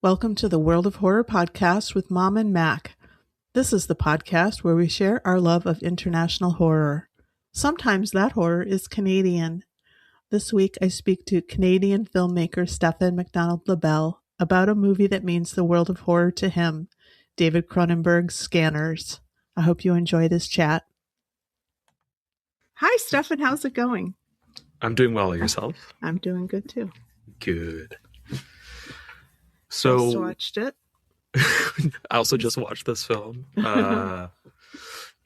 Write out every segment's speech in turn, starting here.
Welcome to the World of Horror podcast with Mom and Mac. This is the podcast where we share our love of international horror. Sometimes that horror is Canadian. This week I speak to Canadian filmmaker Stefan MacDonald-Labelle about a movie that means the world of horror to him, David Cronenberg's Scanners. I hope you enjoy this chat. Hi, Stefan. How's it going? I'm doing well. Yourself? I'm doing good, too. Good. So Just watched it. I also just watched this film.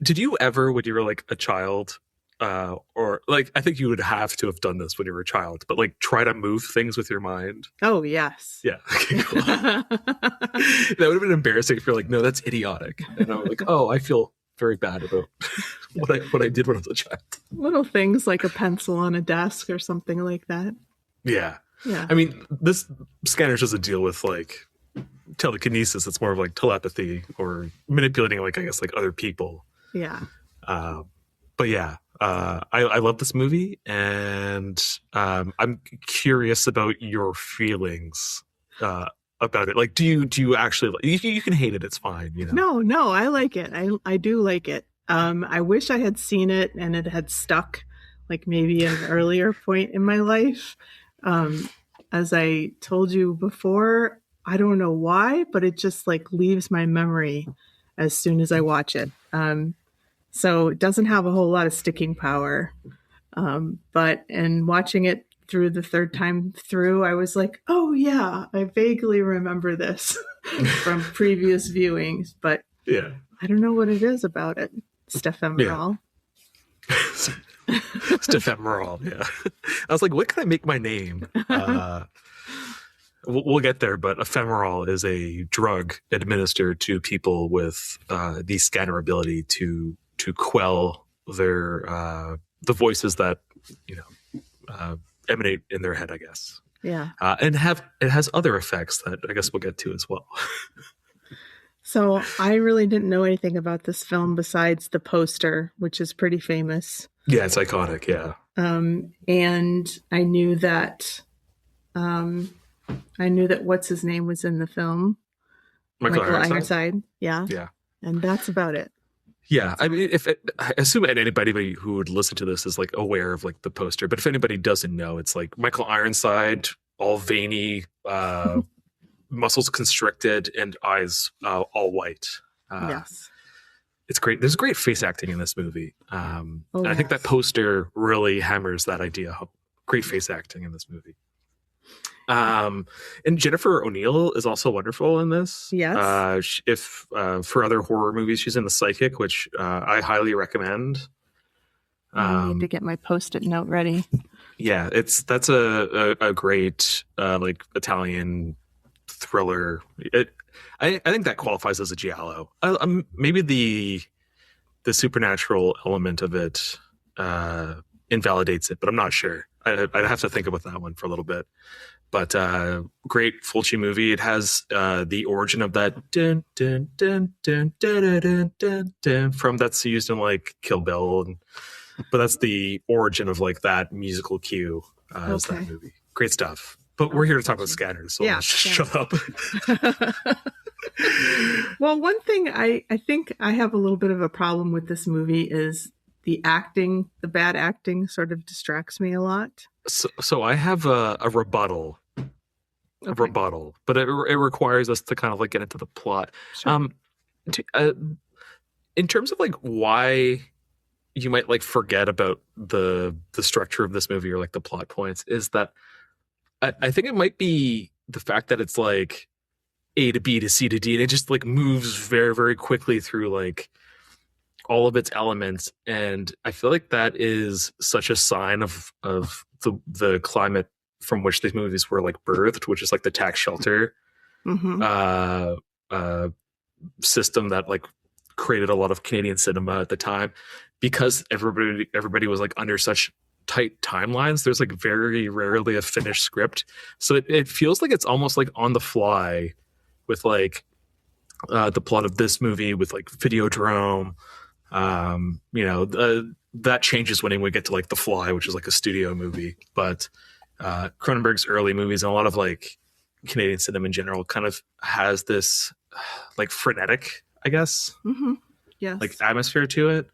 Did you ever, when you were like a child, or like, I think you would have to have done this when you were a child, but like try to move things with your mind? Oh, yes. Yeah. Okay, cool. That would have been embarrassing if you're like, no, that's idiotic. And I'm like, oh, I feel very bad about what I did when I was a child. Little things like a pencil on a desk or something like that. Yeah. Yeah. I mean, this Scanners doesn't deal with like telekinesis. It's more of like telepathy or manipulating, like, I guess, like other people. Yeah. But yeah, I love this movie, and I'm curious about your feelings about it. Like, do you actually, you can hate it, it's fine, you know? No, I like it. I do like it. I wish I had seen it and it had stuck, like maybe at an earlier point in my life. As I told you before, I don't know why, but it just like leaves my memory as soon as I watch it. So it doesn't have a whole lot of sticking power. But in watching it through the third time through, I was like, oh yeah, I vaguely remember this from previous viewings, but Yeah. I don't know what it is about it. Stefan Yeah. Ephemeral, yeah. I was like, what can I make my name? We'll get there, but ephemeral is a drug administered to people with the scanner ability to quell their the voices that emanate in their head, I guess. Yeah. And it has other effects that I guess we'll get to as well. So I really didn't know anything about this film besides the poster, which is pretty famous. Yeah, it's iconic. Yeah. And I knew that what's his name was in the film. Michael Ironside. Yeah. Yeah. And that's about it. Yeah. I mean, I assume anybody who would listen to this is like aware of like the poster, but if anybody doesn't know, it's like Michael Ironside, all veiny, muscles constricted, and eyes all white. Yes. It's great. There's great face acting in this movie. And I think that poster really hammers that idea. Great face acting in this movie. And Jennifer O'Neill is also wonderful in this. Yes. If for other horror movies, she's in The Psychic, which I highly recommend. I need to get my Post-it note ready. Yeah, that's a great like Italian thriller. I think that qualifies as a giallo. Maybe the supernatural element of it invalidates it, but I'm not sure. I'd have to think about that one for a little bit. But great Fulci movie. It has the origin of that dun, dun, dun, dun, dun, dun, dun, dun, dun, from that's used in like Kill Bill, but that's the origin of like that musical cue. Is that movie. Great stuff. But we're here to talk about Scanners, so yeah, let's just shut up. Well, one thing I think I have a little bit of a problem with this movie is the acting. The bad acting sort of distracts me a lot. So I have a rebuttal. Okay. A rebuttal, but it requires us to kind of like get into the plot. Sure. In terms of like why you might like forget about the structure of this movie or like the plot points, is that I think it might be the fact that it's like A to B to C to D, and it just like moves very, very quickly through like all of its elements. And I feel like that is such a sign of the climate from which these movies were like birthed, which is like the tax shelter system that like created a lot of Canadian cinema at the time, because everybody was like under such tight timelines. There's like very rarely a finished script, so it feels like it's almost like on the fly with like the plot of this movie with like Videodrome. That changes when we get to like The Fly, which is like a studio movie, but Cronenberg's early movies and a lot of like Canadian cinema in general kind of has this like frenetic, I guess, Yes. like atmosphere to it.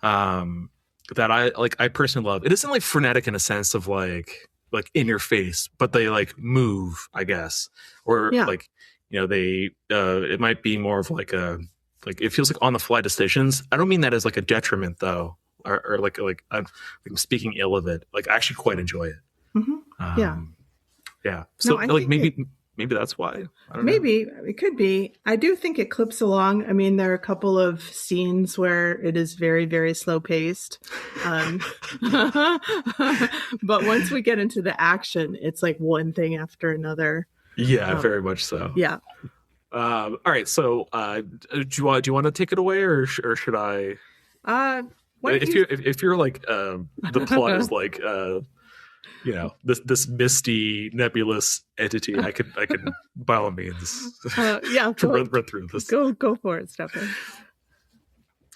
That I personally love. It isn't like frenetic in a sense of like in your face, but they like move, I guess, or like they it might be more of like it feels like on the fly decisions. I don't mean that as like a detriment though, or like I'm speaking ill of it. Like I actually quite enjoy it. Yeah. So No, like maybe that's why. I don't know. Maybe it could be. I do think it clips along. I mean, there are a couple of scenes where it is very, very slow paced. But once we get into the action, it's like one thing after another. Yeah, very much so. Yeah. All right. So, do you want to take it away, or should I? If you're like the plot is like this misty nebulous entity, I could by all means run through this. Go for it, Stefan.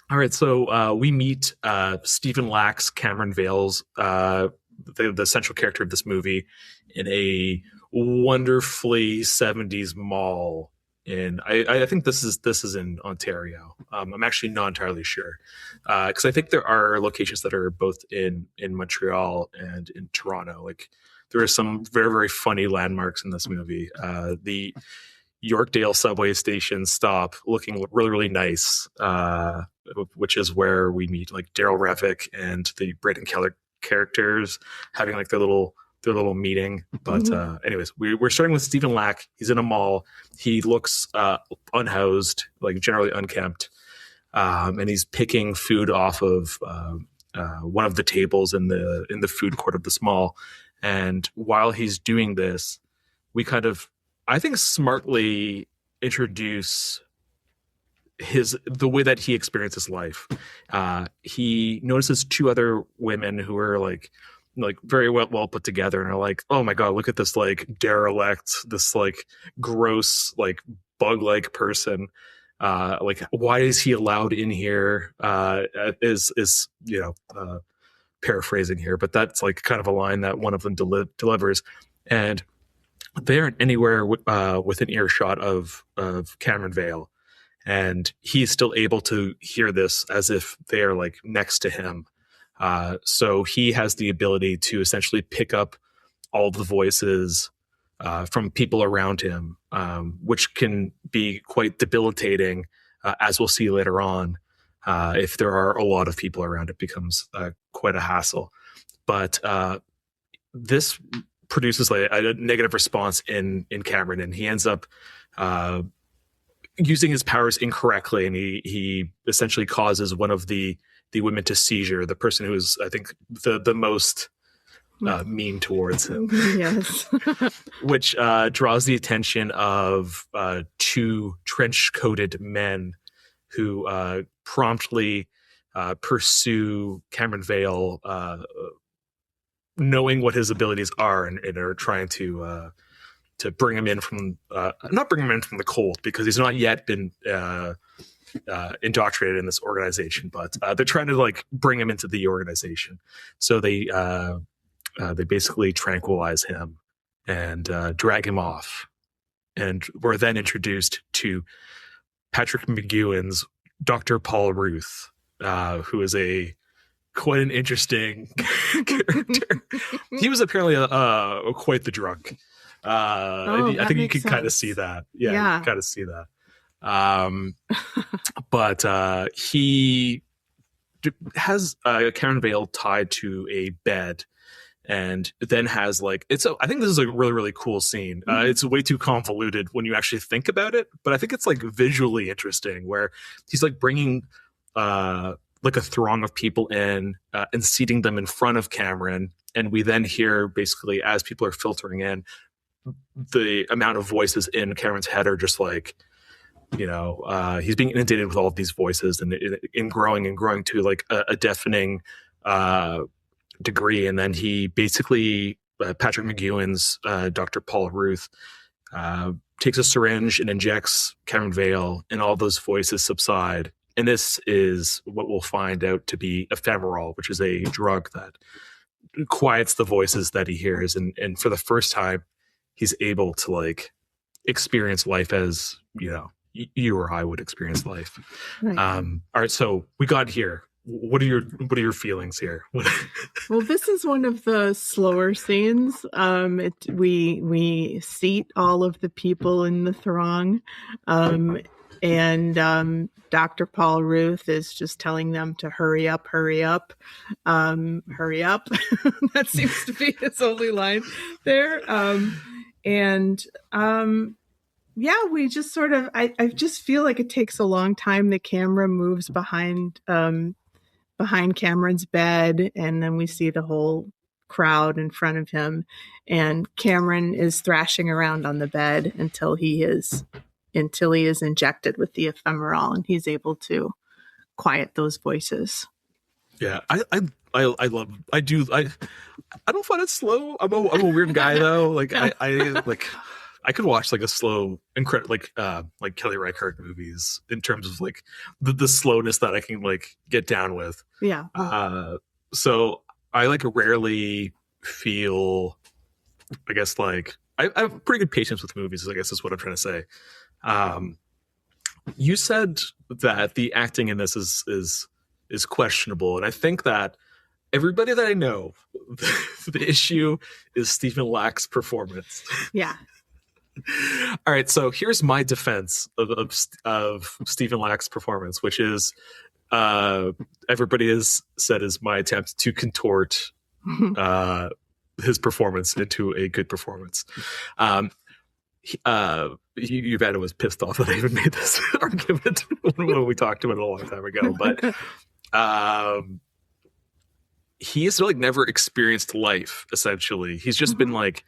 All right, so we meet Stephen Lax, Cameron Vale's the central character of this movie, in a wonderfully 70s mall I think this is in Ontario. I'm actually not entirely sure because I think there are locations that are both in Montreal and in Toronto. Like there are some very, very funny landmarks in this movie. The Yorkdale subway station stop looking really, really nice, which is where we meet like Daryl Revick and the Braden Keller characters having like their little meeting. But anyways, we're starting with Stephen Lack. He's in a mall. He looks unhoused, like generally unkempt, and he's picking food off of one of the tables in the food court of this mall. And while he's doing this, we kind of, I think, smartly introduce the way that he experiences life. He notices two other women who are like very well put together and are like, oh my God, look at this like derelict, this like gross, like bug-like person. Like, why is he allowed in here? Is paraphrasing here, but that's like kind of a line that one of them delivers. And they aren't anywhere within earshot of Cameron Vale. And he's still able to hear this as if they are like next to him. So he has the ability to essentially pick up all the voices from people around him, which can be quite debilitating, as we'll see later on. If there are a lot of people around, it becomes quite a hassle. But this produces like a negative response in Cameron, and he ends up using his powers incorrectly, and he essentially causes one of the women to seizure, the person who is, I think, the most mean towards him. Yes. Which draws the attention of two trench-coated men who promptly pursue Cameron Vale, knowing what his abilities are, and are trying to bring him in from not bring him in from the cold, because he's not yet been indoctrinated in this organization, but they're trying to like bring him into the organization. So they basically tranquilize him and drag him off, and we're then introduced to Patrick McGowan's Dr. Paul Ruth, who is quite an interesting character. He was apparently quite the drunk. I think you can kind of see that. Yeah. You can kind of see that. But he has Cameron Vale tied to a bed, and then has like I think this is a really, really cool scene. It's way too convoluted when you actually think about it, but I think it's like visually interesting, where he's like bringing like a throng of people in and seating them in front of Cameron, and we then hear basically, as people are filtering in, the amount of voices in Cameron's head are just like, he's being inundated with all of these voices, and in growing to like a deafening degree. And then he basically, Patrick McGowan's Dr. Paul Ruth, takes a syringe and injects Cameron Vale, and all those voices subside. And this is what we'll find out to be ephemeral, which is a drug that quiets the voices that he hears. And for the first time, he's able to like experience life as, you or I would experience life. Right. All right, so we got here. What are your feelings here? Well, this is one of the slower scenes. We seat all of the people in the throng, and Dr. Paul Ruth is just telling them to hurry up, hurry up, hurry up. That seems to be his only line there. Yeah, we just sort of, I just feel like it takes a long time. The camera moves behind Cameron's bed, and then we see the whole crowd in front of him, and Cameron is thrashing around on the bed until he is injected with the ephemeral, and he's able to quiet those voices. Yeah, I don't find it slow. I'm a weird guy though. Like I could watch like a slow, like Kelly Reichardt movies in terms of like the slowness that I can like get down with. Yeah. So I like rarely feel, I guess, like I have pretty good patience with movies, I guess is what I'm trying to say. You said that the acting in this is questionable, and I think that everybody that I know, the issue is Stephen Lack's performance. Yeah. All right, so here's my defense of Stephen Lack's performance, which is everybody has said is my attempt to contort his performance into a good performance. Yvette was pissed off that I even made this argument when we talked about it a long time ago, but he has like never experienced life. Essentially, he's just been like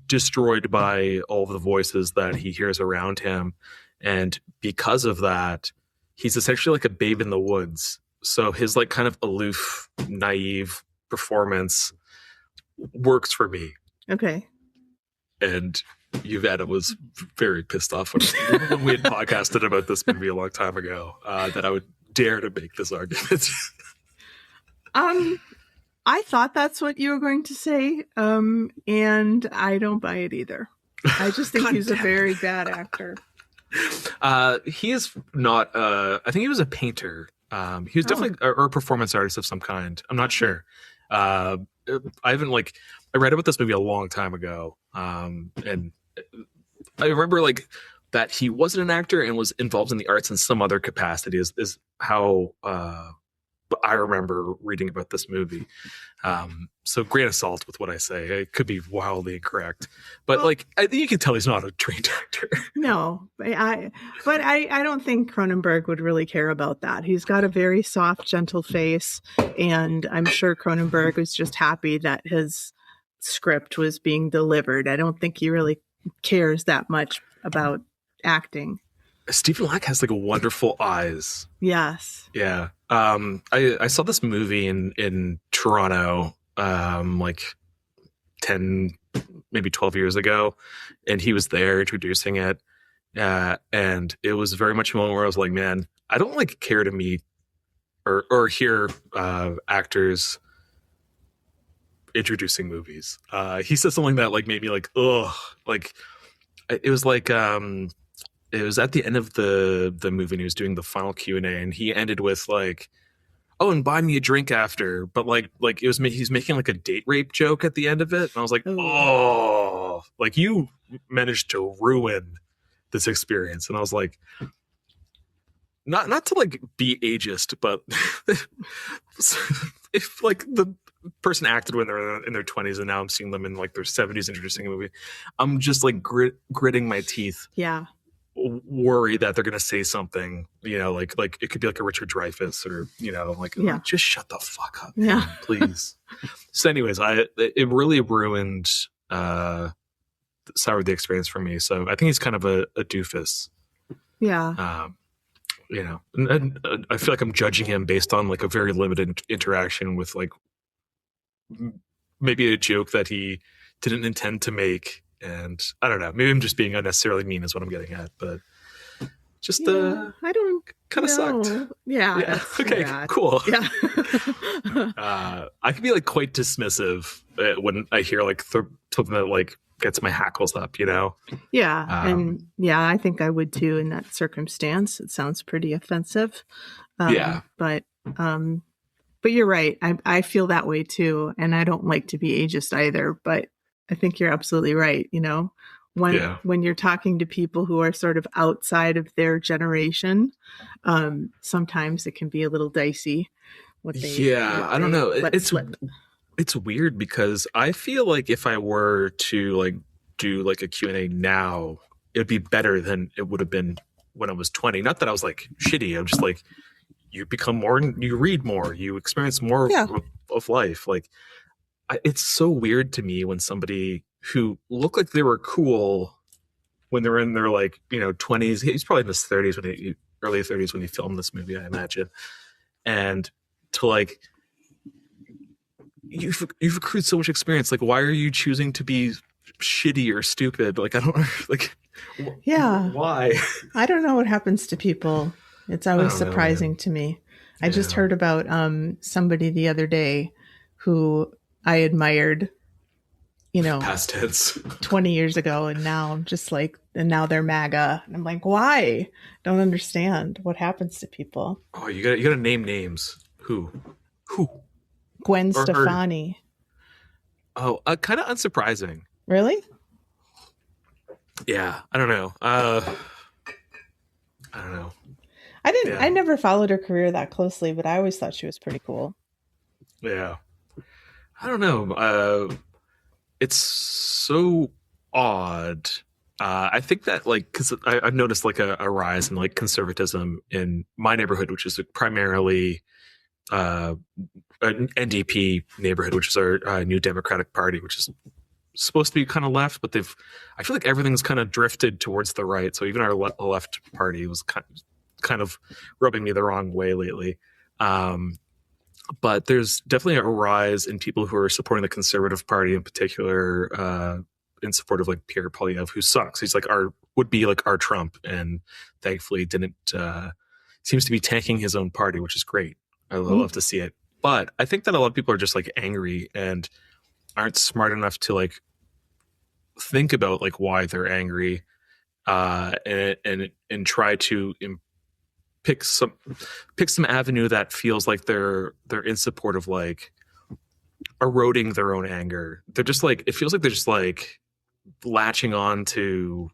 destroyed by all of the voices that he hears around him, and because of that he's essentially like a babe in the woods. So his like kind of aloof, naive performance works for me. Okay. And Yvette was very pissed off when we had podcasted about this movie a long time ago, that I would dare to make this argument. I thought that's what you were going to say, and I don't buy it either. I just think he's a very bad actor. He is not. I think he was a painter. He was definitely or a performance artist of some kind. I'm not sure. I haven't I read about this movie a long time ago, and I remember like that he wasn't an actor and was involved in the arts in some other capacity. Is how I remember reading about this movie. So grain of salt with what I say. It could be wildly incorrect, but I think you can tell he's not a trained actor. No, but I don't think Cronenberg would really care about that. He's got a very soft, gentle face, and I'm sure Cronenberg was just happy that his script was being delivered. I don't think he really cares that much about acting. Stephen Lack has like wonderful eyes. Yes. Yeah. I saw this movie in Toronto, like 10, maybe 12 years ago, and he was there introducing it. And it was very much a moment where I was like, man, I don't like care to meet or hear actors introducing movies. He said something that like made me like, ugh, like it was like, it was at the end of the movie and he was doing the final Q&A and he ended with like, oh, and buy me a drink after. But like it was, he's making like a date rape joke at the end of it. And I was like, oh, like you managed to ruin this experience. And I was like, not to like be ageist, but if like the person acted when they're in their 20s and now I'm seeing them in like their 70s introducing a movie, I'm just like gritting my teeth. Yeah. Worry that they're going to say something, like it could be like a Richard Dreyfuss or, like, yeah. Just shut the fuck up, yeah, man, please. So anyways, it really ruined, soured the experience for me. So I think he's kind of a doofus. Yeah. And I feel like I'm judging him based on like a very limited interaction with like maybe a joke that he didn't intend to make. And I don't know, maybe I'm just being unnecessarily mean is what I'm getting at, but just I don't kind of sucked. Yeah. Okay, bad. Cool. Yeah. I can be like quite dismissive when I hear like something that like gets my hackles up, you know? Yeah. And yeah, I think I would too in that circumstance. It sounds pretty offensive. Yeah. But you're right. I feel that way too. And I don't like to be ageist either, but I think you're absolutely right. You know, when you're talking to people who are sort of outside of their generation, sometimes it can be a little dicey. I don't know. It's weird because I feel like if I were to like do like a Q&A now, it would be better than it would have been when I was 20. Not that I was like shitty. I'm just like, you become more, you read more, you experience more of life. Like, it's so weird to me when somebody who looked like they were cool when they were in their like, you know, 20s, he's probably in his 30s early 30s when he filmed this movie, I imagine. And to like, you've accrued so much experience. Like, why are you choosing to be shitty or stupid? Like, I don't like. Why? I don't know what happens to people. It's always surprising to me. I just heard about somebody the other day who I admired, you know, past tense 20 years ago, and now I'm just like, and now they're MAGA. And I'm like, why? Don't understand what happens to people. Oh, you gotta name names. Who? Gwen Stefani. Oh, kind of unsurprising. Really? Yeah, I don't know. I don't know. I never followed her career that closely, but I always thought she was pretty cool. Yeah. I don't know. It's so odd. I think that like, cause I've noticed like a rise in like conservatism in my neighborhood, which is primarily, an NDP neighborhood, which is our New Democratic Party, which is supposed to be kind of left, but I feel like everything's kind of drifted towards the right. So even our left party was kind of rubbing me the wrong way lately. But there's definitely a rise in people who are supporting the Conservative Party in particular, in support of like Pierre Poilievre, who sucks. He's like would be like our Trump, and thankfully seems to be tanking his own party, which is great. I love to see it. But I think that a lot of people are just like angry and aren't smart enough to like think about like why they're angry, and try to pick some avenue that feels like they're in support of like eroding their own anger. They're just like, it feels like they're just like latching on to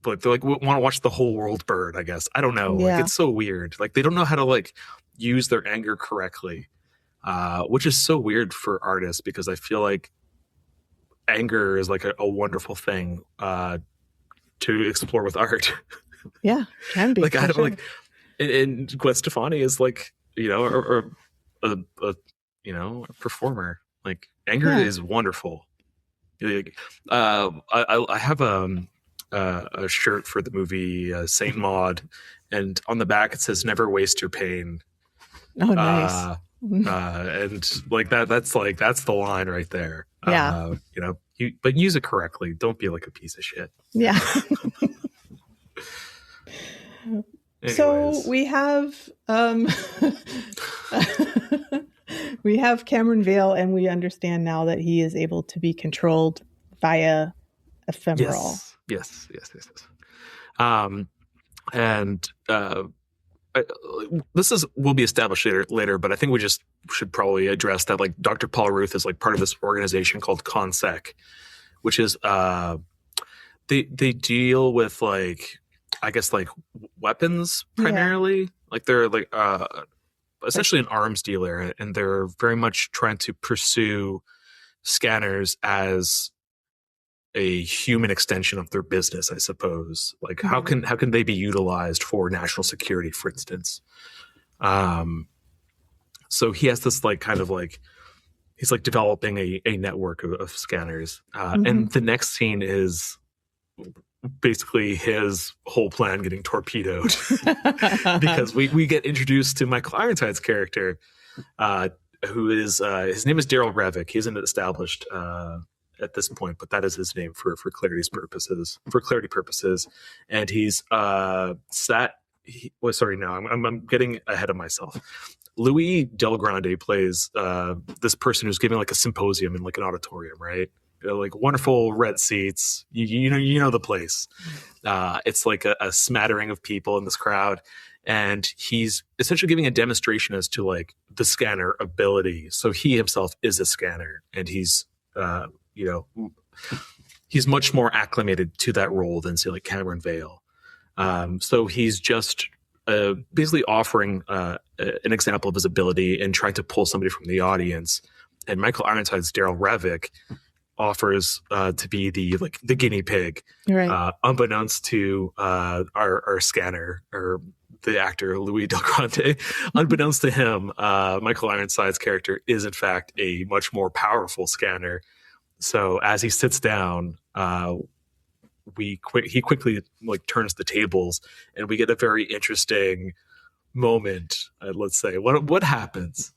like, they're like want to watch the whole world burn, I guess. I don't know. Like, it's so weird. Like, they don't know how to like use their anger correctly, which is so weird for artists, because I feel like anger is like a wonderful thing to explore with art. Yeah, can be. Like, I don't like, and Gwen Stefani is like, you know, or a performer. Like, anger is wonderful. Like, I have a shirt for the movie Saint Maud, and on the back it says "Never waste your pain." Oh, nice. And like that's the line right there. Yeah. You know, but use it correctly. Don't be like a piece of shit. Yeah. Anyways. So we have Cameron Vale, and we understand now that he is able to be controlled via ephemeral. Yes. And this will be established later, but I think we just should probably address that like Dr. Paul Ruth is like part of this organization called CONSEC, which is they deal with like, I guess, like weapons primarily. Like, they're like essentially an arms dealer, and they're very much trying to pursue scanners as a human extension of their business, I suppose. Like, how can they be utilized for national security, for instance? So he has this like kind of like, he's like developing a network of scanners, and the next scene is basically his whole plan getting torpedoed because we get introduced to Michael Ironside's character, who is his name is Daryl Revick. He isn't established at this point, but that is his name for clarity purposes. And he's I'm getting ahead of myself. Louis Del Grande plays this person who's giving like a symposium in like an auditorium, right? like wonderful red seats. You know the place. It's like a smattering of people in this crowd, and he's essentially giving a demonstration as to like the scanner ability. So he himself is a scanner, and he's he's much more acclimated to that role than say like Cameron Vale. So he's just basically offering an example of his ability and trying to pull somebody from the audience. And Michael Ironside's Daryl Revick offers to be the guinea pig, Right. Unbeknownst to our scanner, or the actor Louis Del Grande. Unbeknownst to him, Michael Ironside's character is in fact a much more powerful scanner. So as he sits down, he quickly like turns the tables, and we get a very interesting moment. Let's say what happens.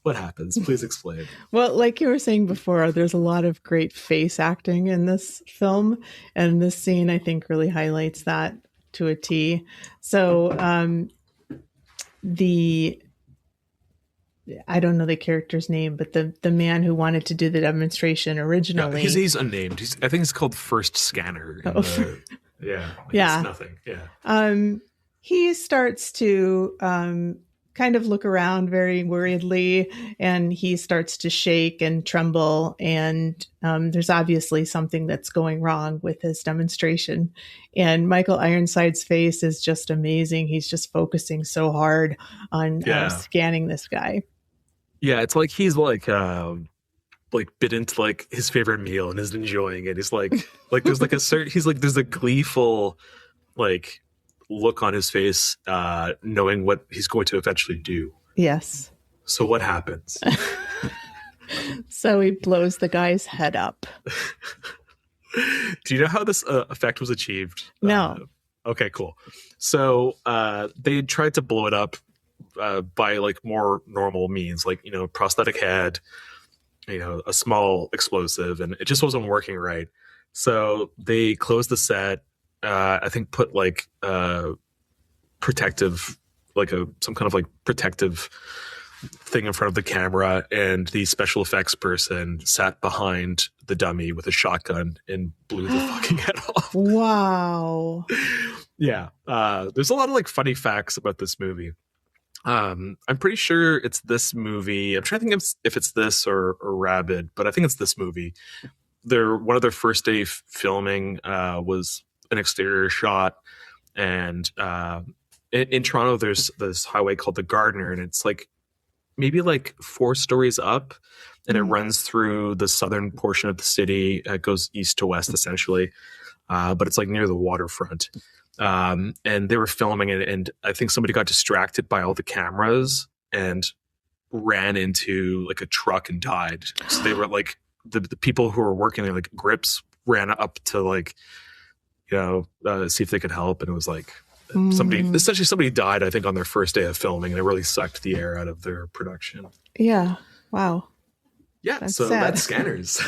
Please explain. Well, like you were saying before, there's a lot of great face acting in this film, and this scene I think really highlights that to a T. So I don't know the character's name, but the man who wanted to do the demonstration originally. He's unnamed. I think it's called First Scanner. Yeah. Nothing. Yeah. He starts to kind of look around very worriedly, and he starts to shake and tremble. And there's obviously something that's going wrong with his demonstration. And Michael Ironside's face is just amazing. He's just focusing so hard on scanning this guy. Yeah, it's like he's like bit into like his favorite meal and is enjoying it. He's like there's like there's a gleeful like look on his face, knowing what he's going to eventually do. Yes. So what happens? So he blows the guy's head up. Do you know how this effect was achieved? No. Okay, cool. So they tried to blow it up by like more normal means, like, prosthetic head, a small explosive, and it just wasn't working right. So they closed the set. I think put like protective, like some kind of like protective thing in front of the camera, and the special effects person sat behind the dummy with a shotgun and blew the fucking head off. Wow. Yeah. There's a lot of like funny facts about this movie. I'm pretty sure it's this movie. I'm trying to think if it's this or Rabid, but I think it's this movie. One of their first day filming was an exterior shot, and in Toronto there's this highway called the Gardiner, and it's like maybe like 4 stories up, and it runs through the southern portion of the city. It goes east to west essentially, but it's like near the waterfront. And they were filming it, and I think somebody got distracted by all the cameras and ran into like a truck and died. So they were like the people who were working there, like grips, ran up to like see if they could help, and it was like somebody died, I think, on their first day of filming, and it really sucked the air out of their production. Yeah. Wow. Yeah. That's so sad. That's Scanners.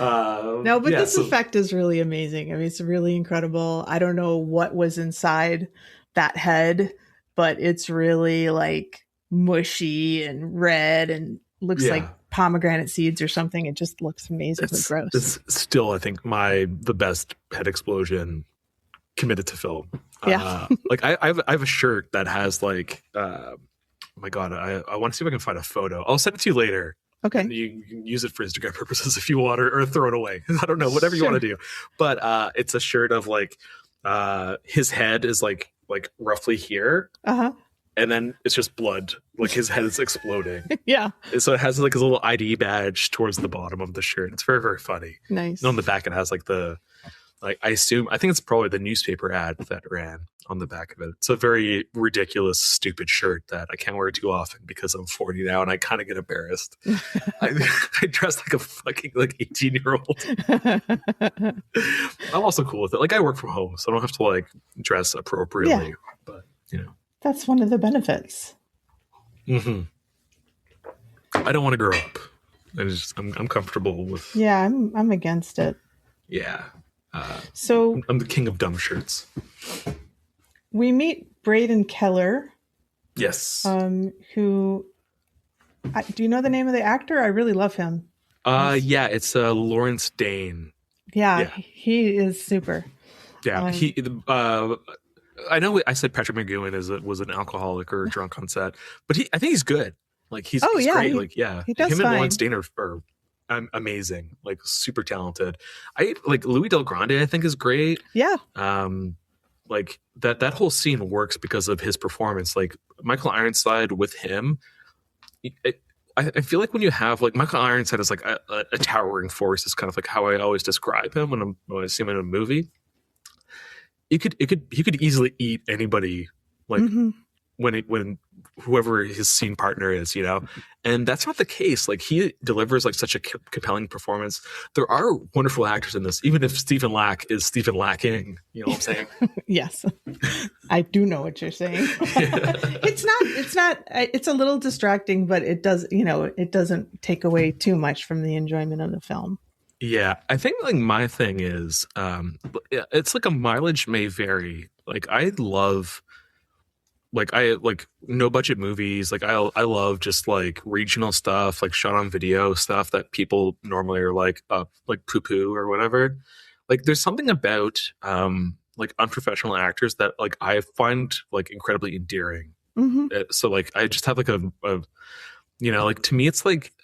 No, but this effect is really amazing. I mean, it's really incredible. I don't know what was inside that head, but it's really like mushy and red and looks like pomegranate seeds or something. It just looks amazingly gross. It's still, I think, the best head explosion committed to film. Yeah. Like I have a shirt that has like, oh my God, I want to see if I can find a photo. I'll send it to you later. Okay. And you can use it for Instagram purposes if you want, or throw it away. I don't know, whatever you want to do. But it's a shirt of like his head is like roughly here. Uh-huh. And then it's just blood. Like his head is exploding. Yeah. So it has like his little ID badge towards the bottom of the shirt. It's very, very funny. Nice. And on the back it has like I think it's probably the newspaper ad that ran on the back of it. It's a very ridiculous, stupid shirt that I can't wear too often because I'm 40 now and I kind of get embarrassed. I dress like a fucking 18-year-old. I'm also cool with it. Like I work from home, so I don't have to like dress appropriately. Yeah. But that's one of the benefits. Mm-hmm. I don't want to grow up. I'm comfortable with. Yeah, I'm against it. Yeah. So I'm the king of dumb shirts. We meet Braden Keller. Yes. Who? Do you know the name of the actor? I really love him. Yeah, it's Lawrence Dane. Yeah, Yeah, he is super. yeah. I know I said Patrick McGowan was an alcoholic or drunk on set, but I think he's good. Like Oh he's yeah, great. Like yeah, he does him and Lawrence fine. Dane are amazing. Like super talented. I like Louis Del Grande. I think is great. Yeah. Like that whole scene works because of his performance. Like Michael Ironside with him. I feel like when you have like Michael Ironside is like a towering force is kind of like how I always describe him when I see him in a movie. He could easily eat anybody like when whoever his scene partner is, you know, and that's not the case. Like he delivers like such a compelling performance. There are wonderful actors in this, even if Stephen Lack is Stephen Lacking. You know what I'm saying? Yes, I do know what you're saying. It's not. It's a little distracting, but it does. You know, it doesn't take away too much from the enjoyment of the film. Yeah, I think like my thing is, it's like a mileage may vary. Like I love, like I like no budget movies. Like I love just like regional stuff, like shot on video stuff that people normally are like poo poo or whatever. Like there's something about like unprofessional actors that like I find like incredibly endearing. So like I just have like a you know, like to me it's like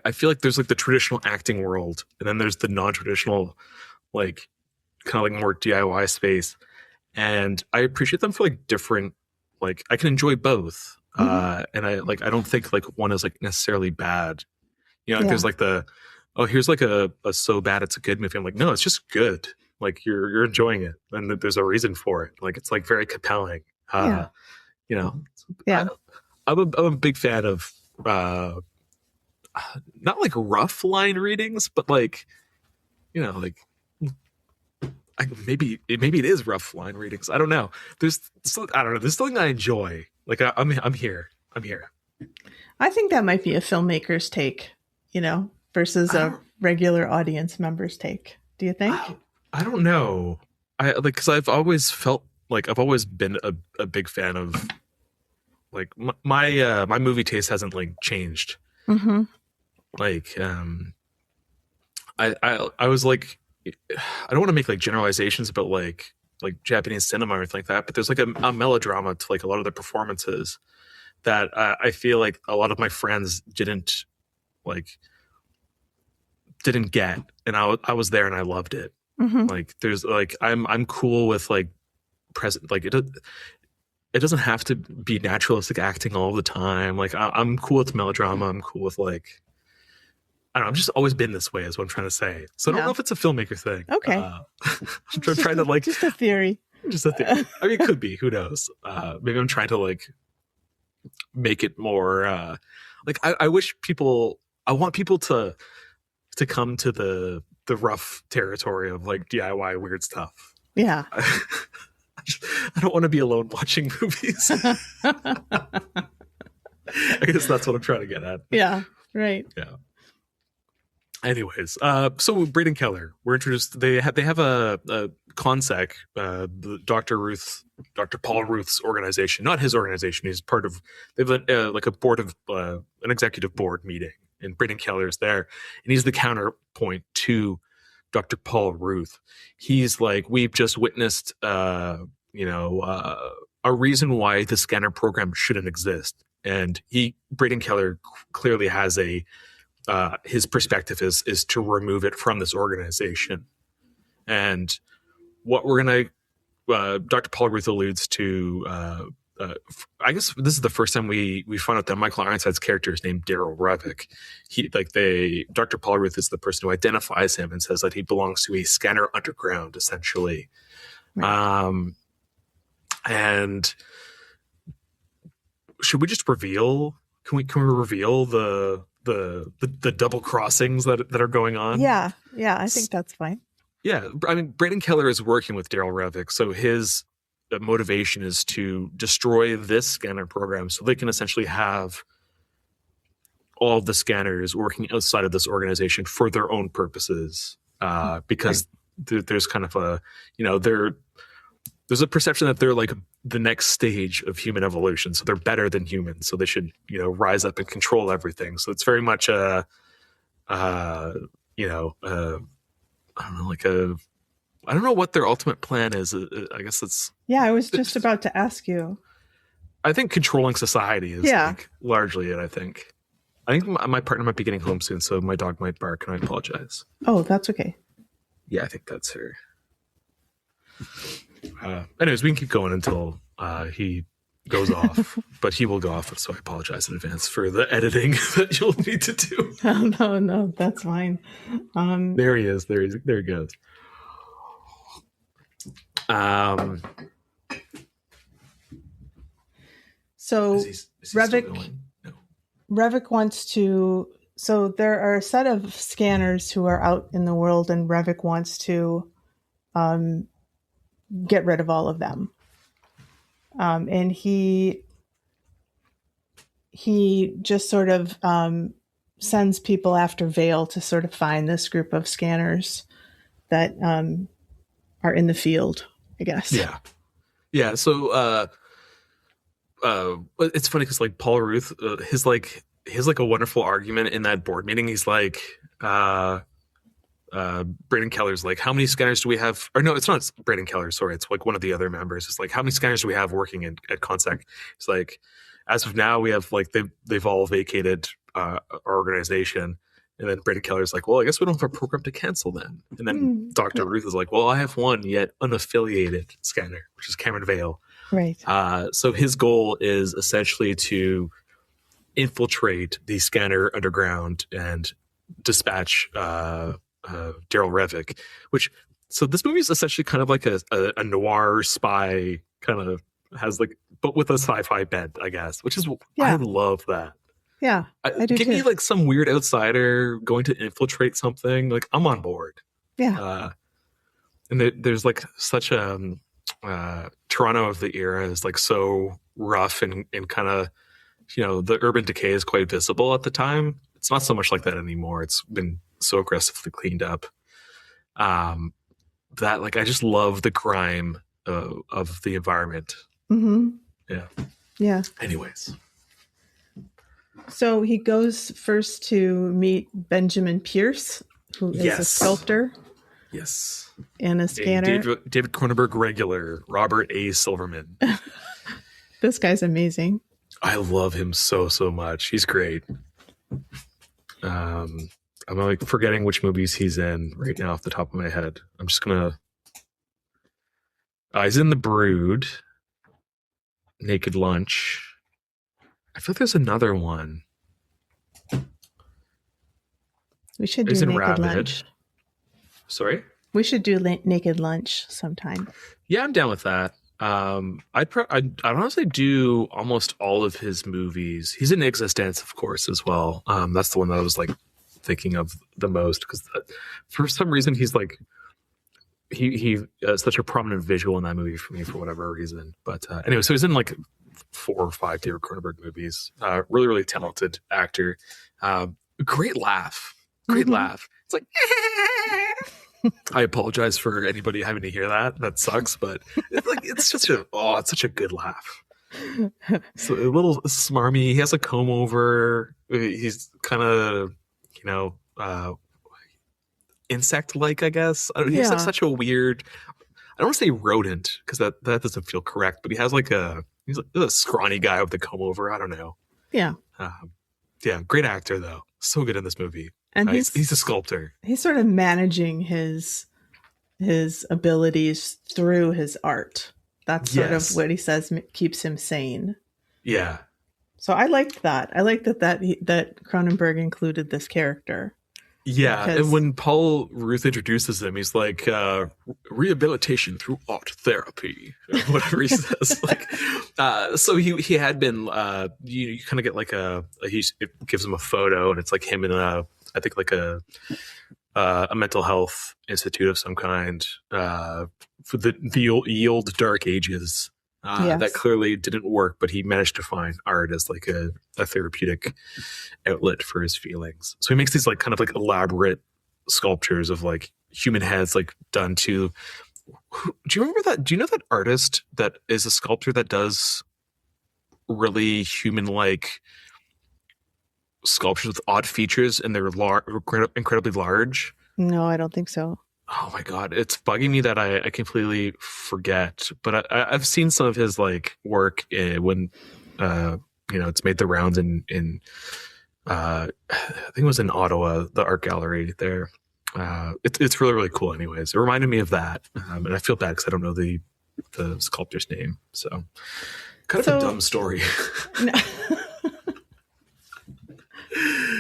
I feel like there's like the traditional acting world, and then there's the non-traditional, like kind of like more DIY space. And I appreciate them for like different, like I can enjoy both. And I don't think like one is like necessarily bad. You know, like there's like here's like a so bad it's a good movie. I'm like, no, it's just good. Like you're enjoying it, and there's a reason for it. Like it's like very compelling. You know, I'm a big fan of not like rough line readings, but like, you know, like maybe it is rough line readings. I don't know. I don't know. There's something I enjoy. Like I'm here. I think that might be a filmmaker's take, you know, versus a regular audience member's take. Do you think? I don't know. I like because I've always felt like I've always been a big fan of like my movie taste hasn't like changed. Like I was like I don't want to make like generalizations about like Japanese cinema or anything like that, but there's like a melodrama to like a lot of the performances that I feel like a lot of my friends didn't get, and I was there and I loved it. Like there's like I'm cool with like present, like it doesn't have to be naturalistic acting all the time. Like I'm cool with melodrama. I'm cool with like I don't know. I've just always been this way, is what I'm trying to say. So I don't know if it's a filmmaker thing. Okay. I'm trying to like just a theory. Just a theory. I mean, it could be. Who knows? Maybe I'm trying to like make it more. Like I wish people. I want people to come to the rough territory of like DIY weird stuff. Yeah. I don't want to be alone watching movies. I guess that's what I'm trying to get at. Yeah. Right. Yeah. Anyways, so Braden Keller, we're introduced. They have a consec, Dr. Paul Ruth's organization, not his organization. He's part of. They have like a board of an executive board meeting, and Braden Keller is there, and he's the counterpoint to Dr. Paul Ruth. He's like, we've just witnessed, a reason why the scanner program shouldn't exist, and Braden Keller clearly has a. His perspective is to remove it from this organization. And what we're going to, Dr. Paul Ruth alludes to, I guess this is the first time we find out that Michael Ironside's character is named Daryl Revick. Dr. Paul Ruth is the person who identifies him and says that he belongs to a scanner underground, essentially. Right. And should we just reveal, can we reveal the double crossings that are going on? Yeah, I think that's fine. Yeah, I mean, Braden Keller is working with Daryl Revick, so his motivation is to destroy this scanner program so they can essentially have all of the scanners working outside of this organization for their own purposes, because there's kind of a, there's a perception that they're like the next stage of human evolution, so they're better than humans, so they should, rise up and control everything. So it's very much I don't know, I don't know what their ultimate plan is. I guess it's... Yeah, I was just about to ask you. I think controlling society is like largely it, I think. I think my partner might be getting home soon, so my dog might bark, and I apologize. Oh, that's okay. Yeah, I think that's her. Anyways, we can keep going until he goes off, but he will go off, so I apologize in advance for the editing that you'll need to do. No, that's fine. There he is. There he goes. So is he Revik, no. Revik wants to. So there are a set of scanners who are out in the world, and Revik wants to get rid of all of them. And he just sort of sends people after Vale to sort of find this group of scanners that are in the field, I guess. Yeah. So it's funny because like Paul Ruth, his a wonderful argument in that board meeting. He's like, Braden Keller's like, how many scanners do we have? Or no, it's not Braden Keller. Sorry, it's like one of the other members. It's like, how many scanners do we have working at Consec? It's like, as of now, we have like they've all vacated our organization. And then Braden Keller's like, well, I guess we don't have a program to cancel then. And then Dr. Ruth is like, well, I have one yet unaffiliated scanner, which is Cameron Vale. Right. So his goal is essentially to infiltrate the scanner underground and dispatch Daryl Revik, so this movie is essentially kind of like a noir spy kind of has like, but with a sci-fi bent, I guess, which is, I love that. Yeah, I do. Give me like some weird outsider going to infiltrate something. Like I'm on board. Yeah. And there's like such a Toronto of the era is like so rough and kind of, the urban decay is quite visible at the time. It's not so much like that anymore. It's been so aggressively cleaned up. That like I just love the grime of the environment. Mm-hmm. Yeah. Anyways. So he goes first to meet Benjamin Pierce, who is a sculptor. Yes. And a scanner. David Cronenberg regular, Robert A. Silverman. This guy's amazing. I love him so much. He's great. I'm like forgetting which movies he's in right now off the top of my head. I'm just gonna. He's in The Brood, Naked Lunch. I feel like there's another one. We should do Naked Lunch. Sorry? We should do Naked Lunch sometime. Yeah, I'm down with that. I'd honestly do almost all of his movies. He's in Existence, of course, as well. That's the one that I was like thinking of the most because for some reason he's like he such a prominent visual in that movie for me for whatever reason. But anyway, so he's in like 4 or 5 David Cronenberg movies. Really, really talented actor. Great laugh. It's like. I apologize for anybody having to hear that. That sucks, but it's such a good laugh. So a little smarmy. He has a comb over. He's kind of, insect-like, I guess. He's like such a weird. I don't want to say rodent because that doesn't feel correct. But he has he's like a scrawny guy with the comb over. I don't know. Yeah. Great actor though. So good in this movie. And he's a sculptor. He's sort of managing his abilities through his art. That's sort of what he says keeps him sane. Yeah. So I liked that. I liked that Cronenberg included this character. Yeah, and when Paul Ruth introduces him, he's like, rehabilitation through art therapy, or whatever he says. So he had been, you kind of get like it gives him a photo, and it's like him in I think like a mental health institute of some kind for the old dark ages. That clearly didn't work, but he managed to find art as like a therapeutic outlet for his feelings. So he makes these like kind of like elaborate sculptures of like human heads like done to Do you remember that? Do you know that artist that is a sculptor that does really human-like sculptures with odd features, and they're incredibly large? No, I don't think so. Oh my god, it's bugging me that I completely forget. But I've seen some of his like work when it's made the rounds in I think it was in Ottawa, the art gallery there. It's really really cool. Anyways, it reminded me of that, and I feel bad because I don't know the sculptor's name. So kind of a dumb story. No.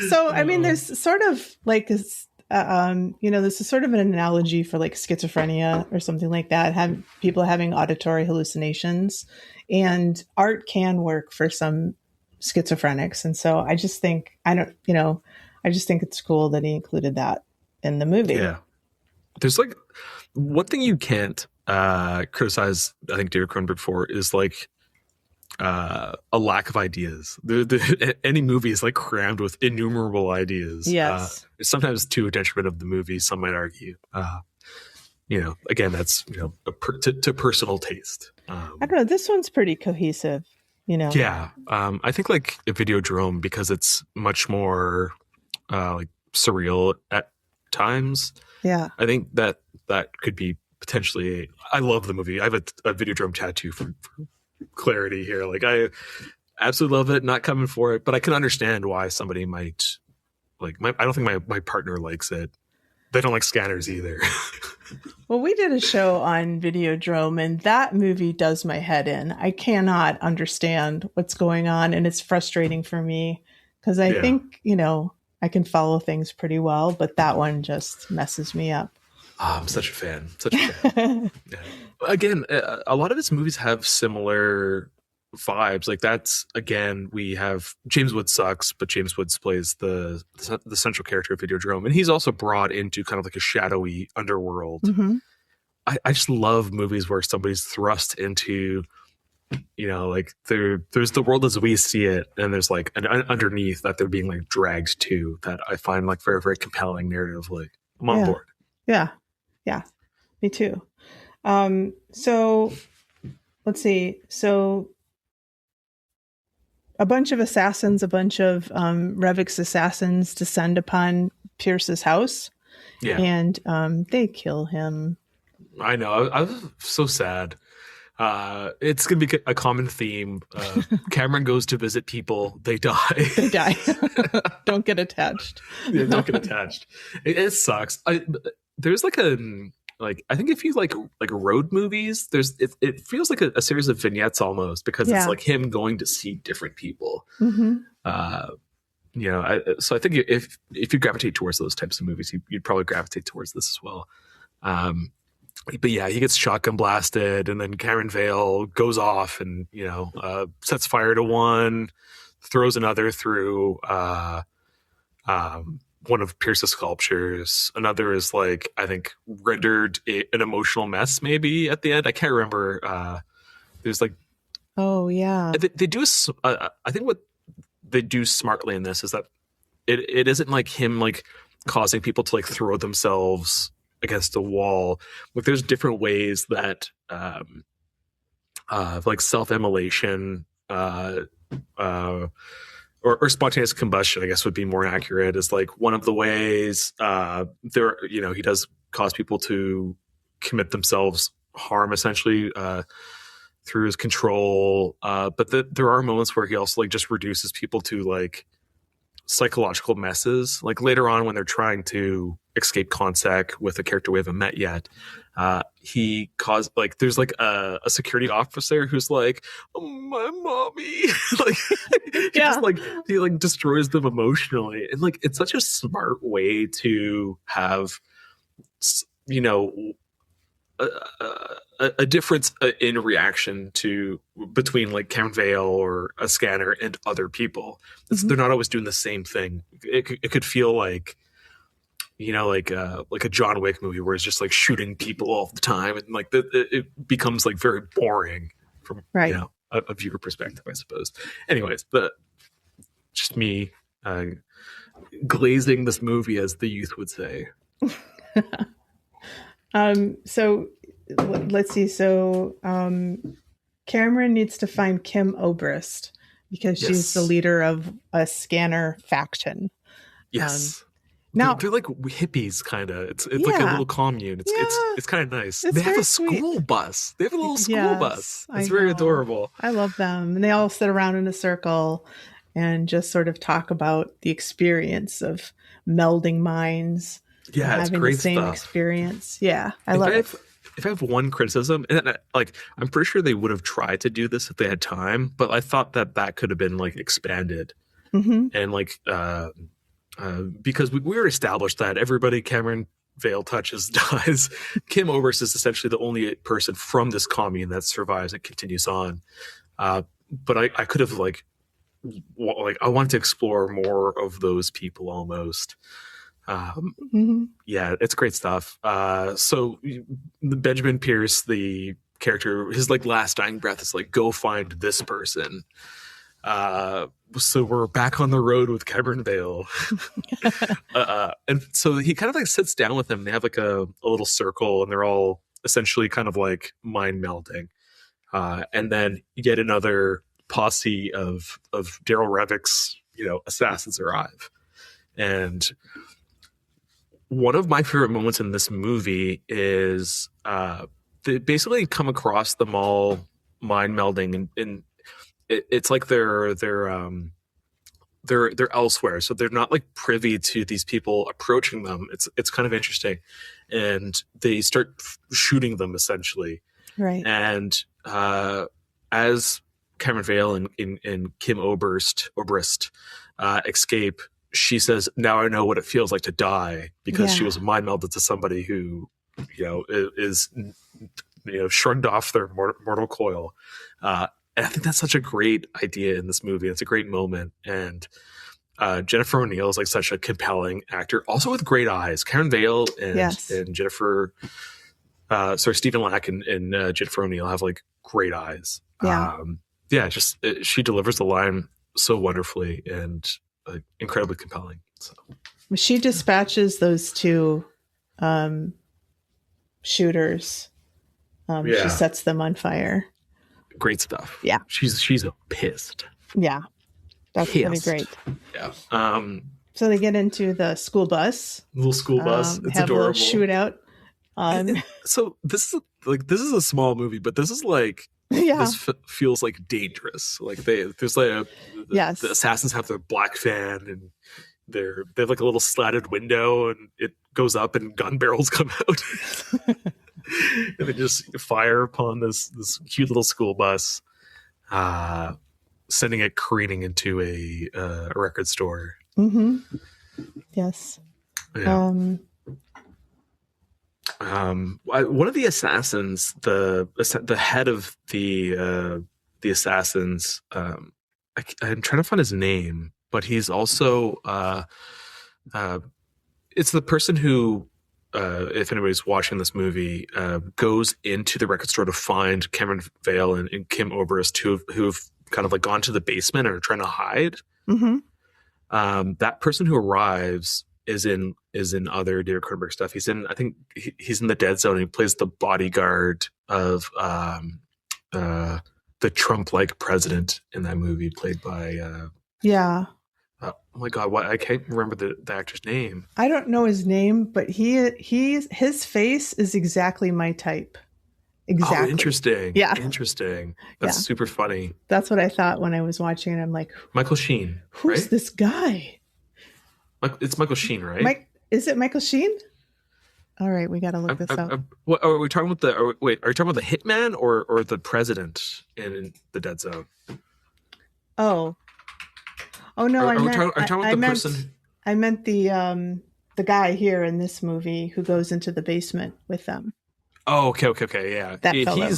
So I mean, there's sort of like this. This is sort of an analogy for like schizophrenia or something like that. Have people having auditory hallucinations, and art can work for some schizophrenics. And so I just think it's cool that he included that in the movie. Yeah, there's like one thing you can't criticize, I think, David Cronenberg for is like a lack of ideas. Any movie is like crammed with innumerable ideas. Yes. Sometimes to a detriment of the movie, some might argue. Again, that's to personal taste. I don't know. This one's pretty cohesive. Yeah. I think like a Videodrome, because it's much more like surreal at times. Yeah. I think that could be potentially. I love the movie. I have a Videodrome tattoo for clarity here. Like I absolutely love it, not coming for it, but I can understand why somebody might like I don't think my partner likes it. They don't like scanners either. Well, we did a show on Videodrome, and that movie does my head in. I cannot understand what's going on, and it's frustrating for me because I think I can follow things pretty well, but that one just messes me up. I'm such a fan. Yeah. Again, a lot of his movies have similar vibes. Like that's, again, we have James Woods sucks, but James Woods plays the central character of Videodrome, and he's also brought into kind of like a shadowy underworld. Mm-hmm. I just love movies where somebody's thrust into, like there's the world as we see it, and there's like an underneath that they're being like dragged to, that I find like very, very compelling narrative. Like I'm on board. Yeah. Me too. So let's see. So a bunch of assassins, a bunch of Revik's assassins descend upon Pierce's house, and they kill him. I know. I was so sad. It's going to be a common theme. Cameron goes to visit people. They die. Don't get attached. Yeah, don't get attached. It sucks. There's like I think if you like road movies, it feels like a series of vignettes almost, because it's like him going to see different people. Mm-hmm. So I think if you gravitate towards those types of movies, you'd probably gravitate towards this as well. But yeah, he gets shotgun blasted, and then Cameron Vale goes off and sets fire to one, throws another through one of Pierce's sculptures. Another is like, I think, rendered an emotional mess maybe at the end. I can't remember. There's like, oh yeah, they do. I think what they do smartly in this is that it isn't like him like causing people to like throw themselves against a wall. Like there's different ways that like self-immolation or spontaneous combustion, I guess, would be more accurate, is like one of the ways. He does cause people to commit themselves harm essentially through his control, but there are moments where he also like just reduces people to like psychological messes. Like later on when they're trying to escape Consec with a character we haven't met yet, he caused like there's like a security officer who's like, oh, my mommy. Like he like destroys them emotionally, and like it's such a smart way to have a difference in reaction between like Cameron Vale or a scanner and other people. Mm-hmm. They're not always doing the same thing. It could feel like like a John Wick movie where it's just like shooting people all the time, and like it becomes like very boring from a viewer perspective, I suppose. Anyways, but just me glazing this movie, as the youth would say. So let's see. So Cameron needs to find Kim Obrist because she's the Yes. leader of a scanner faction. Yes. Now, They're like hippies, kind of. It's like a yeah, little commune. yeah, It's kind of nice. it's They have very a sweet. school bus. They have a little school Yes, bus. I It's very know. adorable. I love them. And they all sit around in a circle and just sort of talk about the experience of melding minds and Yeah, it's having the great same stuff. experience. Yeah, I If I love it. have if I have one criticism, and like I'm pretty sure they would have tried to do this if they had time, but I thought that that could have been like expanded Hmm. and like because we were established that everybody Cameron Vale touches dies. Kim Oberst is essentially the only person from this commune that survives and continues on. But I could have like I wanted to explore more of those people almost. Hmm. Yeah, it's great stuff. So Benjamin Pierce, the character, his like last dying breath is like, go find this person. So we're back on the road with Cameron Vale. And so he kind of like sits down with him. They have like a little circle and they're all essentially kind of like mind melding. And then yet another posse of Daryl Revick's, assassins arrive. And one of my favorite moments in this movie is they basically come across them all mind melding and it's like they're elsewhere, so they're not like privy to these people approaching them. It's kind of interesting, and they start shooting them essentially. Right. And as Cameron Vale and Kim Obrist escape, she says, "Now I know what it feels like to die," because she Yeah. was mind melded to somebody who, is shrugged off their mortal coil. And I think that's such a great idea in this movie. It's a great moment, and Jennifer O'Neill is like such a compelling actor, also with great eyes. Karen Vale and Yes. and Stephen Lack and Jennifer O'Neill have like great eyes. Yeah. She delivers the line so wonderfully and incredibly compelling. So She dispatches those two shooters. She sets them on fire. Great stuff. Yeah. She's pissed. Yeah. That's pretty great. Yeah. So they get into the school bus. Little school bus. It's have adorable. A little shootout. So this is a small movie, but this is like this feels like dangerous. Like there's like the assassins have their black fan and they have like a little slatted window and it goes up and gun barrels come out. And they just fire upon this cute little school bus, sending it careening into a record store. Mm-hmm. Yes. Yeah. One of the assassins, the head of the assassins, I'm trying to find his name, but he's also it's the person who, if anybody's watching this movie, goes into the record store to find Cameron Vale and Kim Obrist, who've kind of like gone to the basement and are trying to hide. Mm-hmm. That person who arrives is in other David Cronenberg stuff. I think he's in The Dead Zone. And he plays the bodyguard of the Trump-like president in that movie, played by oh my God, I can't remember the actor's name. I don't know his name, but his face is exactly my type. Exactly. Oh, interesting. Yeah. Interesting. That's super funny. That's what I thought when I was watching it. I'm like, Michael Sheen. Who's right? this guy? It's Michael Sheen, right? Is it Michael Sheen? All right, we got to look this up. What are we talking about? Are you talking about the hitman or the president in The Dead Zone? Oh no! I meant the guy here in this movie who goes into the basement with them. Oh, okay, yeah. That fellow.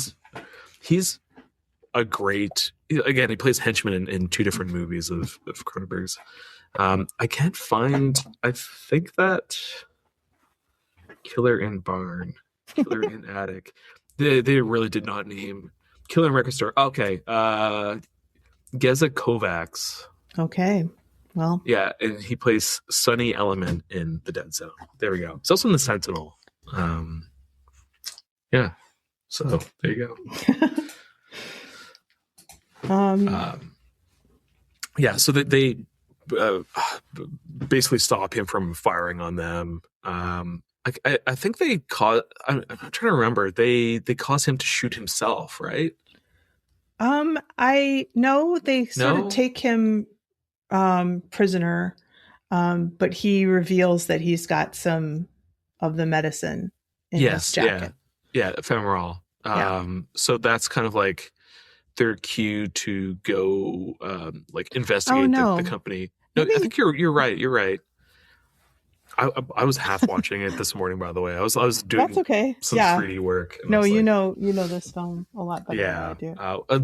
He's a great. Again, he plays henchman in two different movies of Cronenberg's. I can't find. I think that Killer in Barn, Killer in Attic. They really did not name Killer in Record Store. Okay, Geza Kovacs. Okay, well, yeah, and he plays Sonny Element in The Dead Zone. There we go. He's also in The Sentinel. Yeah. So there you go. Yeah, so they basically stop him from firing on them. I think they cause. I'm trying to remember. They cause him to shoot himself, right? I know they sort of take him prisoner, but he reveals that he's got some of the medicine in his jacket. Yeah, ephemeral. So that's kind of like their cue to go like investigate the company. No, I think you're right. You're right. I was half watching it this morning, by the way. I was doing some 3D work. No, you know this film a lot better than I do.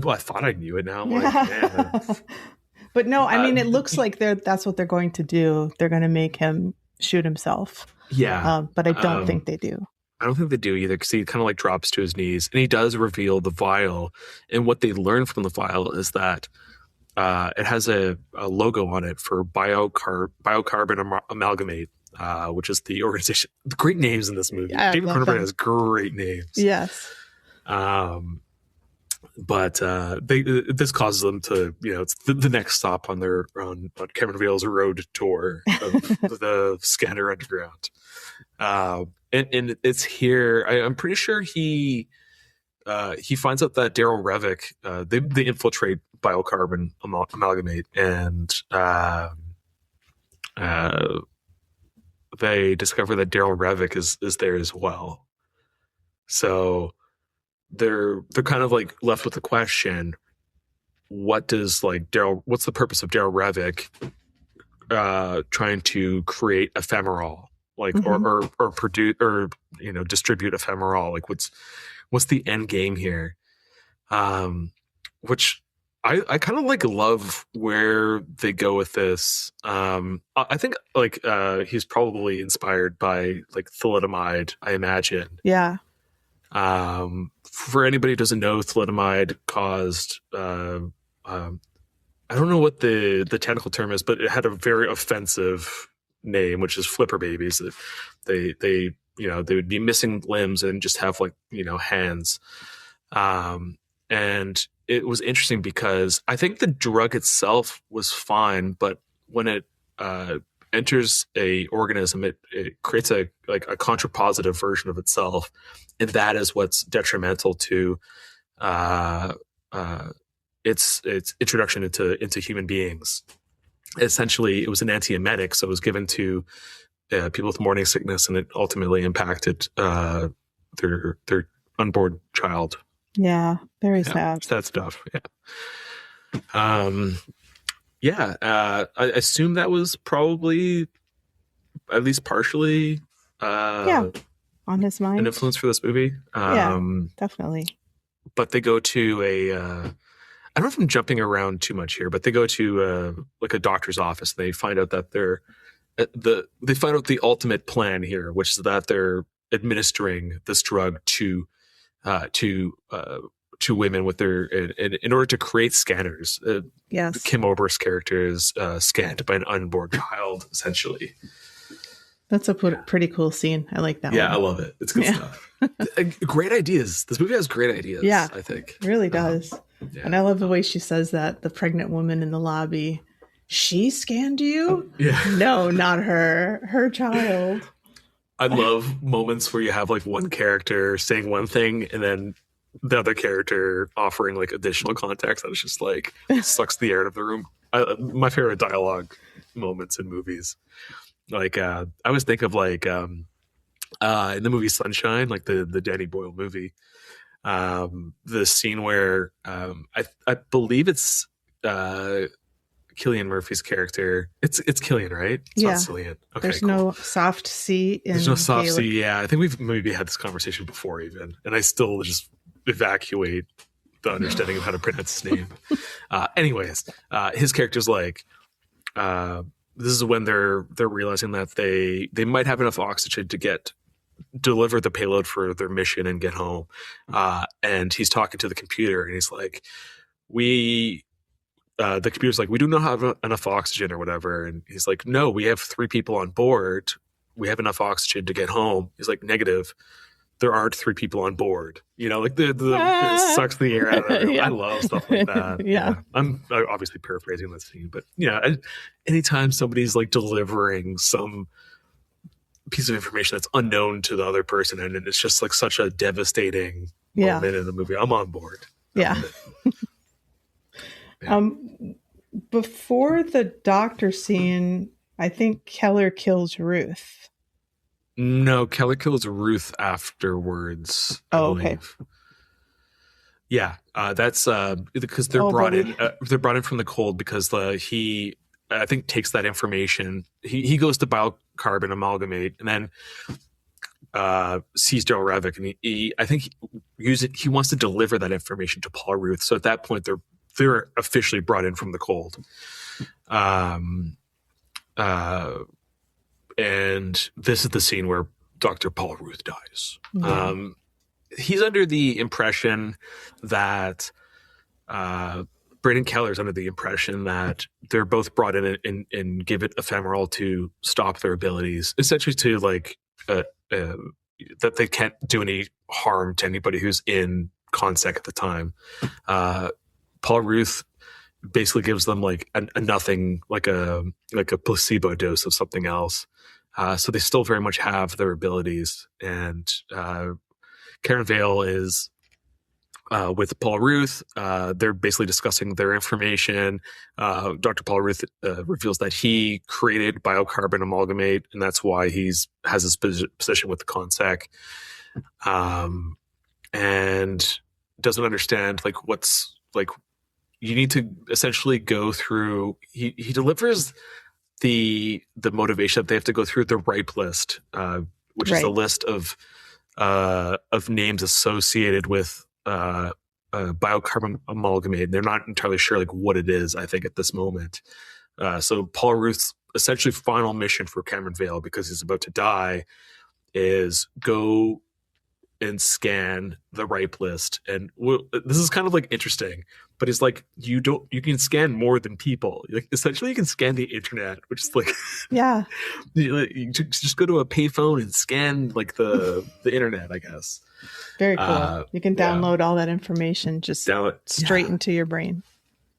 Well, I thought I knew it now. I'm like, man. But no, I mean, it looks like that's what they're going to do. They're going to make him shoot himself. Yeah. But I don't think they do. I don't think they do either, because he kind of like drops to his knees and he does reveal the vial. And what they learn from the vial is that it has a logo on it for biocarbon amalgamate, which is the organization. The great names in this movie. David Cronenberg has great names. Yes. But this causes them to, it's the next stop on Cameron Vale's road tour of the Scanner Underground. And it's here. I'm pretty sure he finds out that Daryl Revick, they infiltrate biocarbon amalgamate, and they discover that Daryl Revick is there as well. So they're kind of like left with the question: what's the purpose of Daryl Revick trying to create ephemeral? Like, or produce, or distribute ephemeral. Like, what's the end game here? Which I kind of like love where they go with this. I think like he's probably inspired by like thalidomide, I imagine. Yeah. For anybody who doesn't know, thalidomide caused I don't know what the technical term is, but it had a very offensive name, which is flipper babies. They would be missing limbs and just have like hands. And it was interesting because I think the drug itself was fine, but when it enters a organism, it creates a contrapositive version of itself, and that is what's detrimental to its introduction into human beings. Essentially, it was an antiemetic, so it was given to people with morning sickness, and it ultimately impacted their unborn child. Yeah, very sad. Sad stuff. Yeah. I assume that was probably at least partially on his mind, an influence for this movie. Definitely. But they go to I don't know if I'm jumping around too much here, but they go to like a doctor's office. And they find out that they find out the ultimate plan here, which is that they're administering this drug to women with their in order to create scanners. Yes, Kim Oberst's character is scanned by an unborn child, essentially. That's a pretty cool scene. I like that. Yeah, I love it. It's good stuff. Great ideas. This movie has great ideas. Yeah, I think it really does. And I love the way she says that, the pregnant woman in the lobby. She scanned you? Yeah. No, not her. Her child. I love moments where you have like one character saying one thing and then the other character offering like additional context that is just like sucks the air out of the room. My favorite dialogue moments in movies. Like I always think of like in the movie Sunshine, like the Danny Boyle movie, the scene where I believe it's Cillian Murphy's character. It's Cillian, right? It's not Cillian. Okay, there's no soft C in There's no soft Gaelic. C, yeah. I think we've maybe had this conversation before even, and I still just evacuate the understanding of how to pronounce his name. Anyways, his character's like, this is when they're realizing that they might have enough oxygen to deliver the payload for their mission and get home. And he's talking to the computer and he's like, the computer's like, we do not have enough oxygen or whatever. And he's like, no, we have 3 people on board. We have enough oxygen to get home. He's like, negative. there aren't three people on board. Like it sucks the air out of it. Yeah. I love stuff like that. Yeah. I'm obviously paraphrasing that scene, but anytime somebody's like delivering some piece of information that's unknown to the other person, and it's just like such a devastating moment in the movie, I'm on board. Yeah. Before the doctor scene, I think Keller kills Ruth. No, Keller kills Ruth afterwards. I believe. Yeah, that's because they're brought in. They're brought in from the cold because he, I think, takes that information. He goes to biocarbon amalgamate and then sees Daryl Revick, and I think he wants to deliver that information to Paul Ruth. So at that point, they're officially brought in from the cold. And this is the scene where Dr. Paul Ruth dies. Mm-hmm. He's under the impression that Braden Keller's under the impression that they're both brought in and give it ephemeral to stop their abilities, essentially to like that they can't do any harm to anybody who's in Consec at the time. Paul Ruth basically gives them like a nothing, like a placebo dose of something else. So they still very much have their abilities. And Karen Vale is with Paul Ruth. They're basically discussing their information. Dr. Paul Ruth reveals that he created biocarbon amalgamate, and that's why has his position with the Consec. And doesn't understand like what's like. You need to essentially go through. He delivers the motivation that they have to go through the ripe list, which is a list of names associated with biocarbon amalgamate. They're not entirely sure like what it is, I think, at this moment. So Paul Ruth's essentially final mission for Cameron Vale, because he's about to die, is go and scan the ripe list. And this is kind of like interesting, but it's like you can scan more than people. Like essentially you can scan the internet, which is like you just go to a payphone and scan like the internet, I guess. Very cool. You can download all that information just straight into your brain.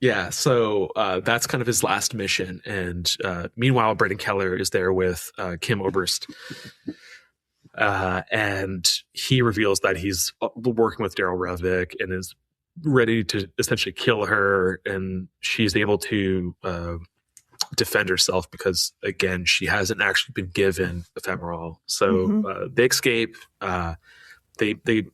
Yeah, so that's kind of his last mission. And meanwhile, Braden Keller is there with Kim Oberst. And he reveals that he's working with Daryl Revick and is ready to essentially kill her. And she's able to defend herself because, again, she hasn't actually been given ephemeral. So they escape. They